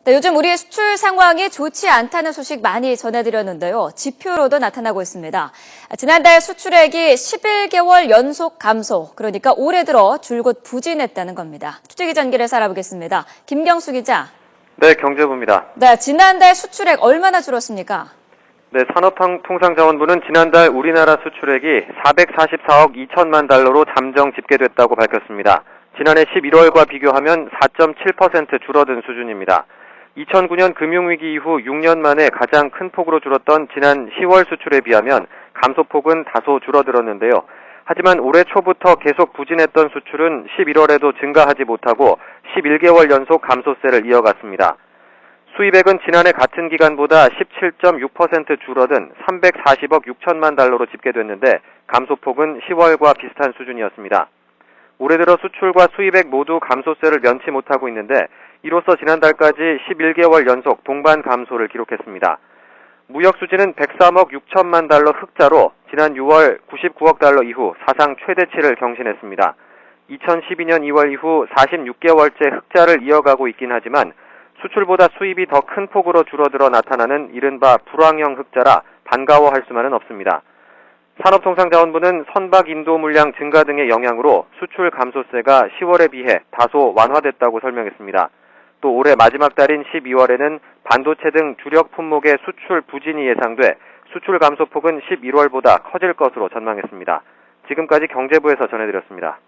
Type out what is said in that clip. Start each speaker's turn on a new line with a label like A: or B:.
A: 네, 요즘 우리의 수출 상황이 좋지 않다는 소식 많이 전해드렸는데요. 지표로도 나타나고 있습니다. 지난달 수출액이 11개월 연속 감소, 그러니까 올해 들어 줄곧 부진했다는 겁니다. 추재기 전기를 알아보겠습니다. 김경수 기자.
B: 네, 경제부입니다.
A: 네, 지난달 수출액 얼마나 줄었습니까?
B: 네, 산업통상자원부는 지난달 우리나라 수출액이 444억 2천만 달러로 잠정 집계됐다고 밝혔습니다. 지난해 11월과 비교하면 4.7% 줄어든 수준입니다. 2009년 금융위기 이후 6년 만에 가장 큰 폭으로 줄었던 지난 10월 수출에 비하면 감소폭은 다소 줄어들었는데요. 하지만 올해 초부터 계속 부진했던 수출은 11월에도 증가하지 못하고 11개월 연속 감소세를 이어갔습니다. 수입액은 지난해 같은 기간보다 17.6% 줄어든 340억 6천만 달러로 집계됐는데 감소폭은 10월과 비슷한 수준이었습니다. 올해 들어 수출과 수입액 모두 감소세를 면치 못하고 있는데 이로써 지난달까지 11개월 연속 동반 감소를 기록했습니다. 무역 수지는 103억 6천만 달러 흑자로 지난 6월 99억 달러 이후 사상 최대치를 경신했습니다. 2012년 2월 이후 46개월째 흑자를 이어가고 있긴 하지만 수출보다 수입이 더 큰 폭으로 줄어들어 나타나는 이른바 불황형 흑자라 반가워할 수만은 없습니다. 산업통상자원부는 선박 인도 물량 증가 등의 영향으로 수출 감소세가 10월에 비해 다소 완화됐다고 설명했습니다. 또 올해 마지막 달인 12월에는 반도체 등 주력 품목의 수출 부진이 예상돼 수출 감소폭은 11월보다 커질 것으로 전망했습니다. 지금까지 경제부에서 전해드렸습니다.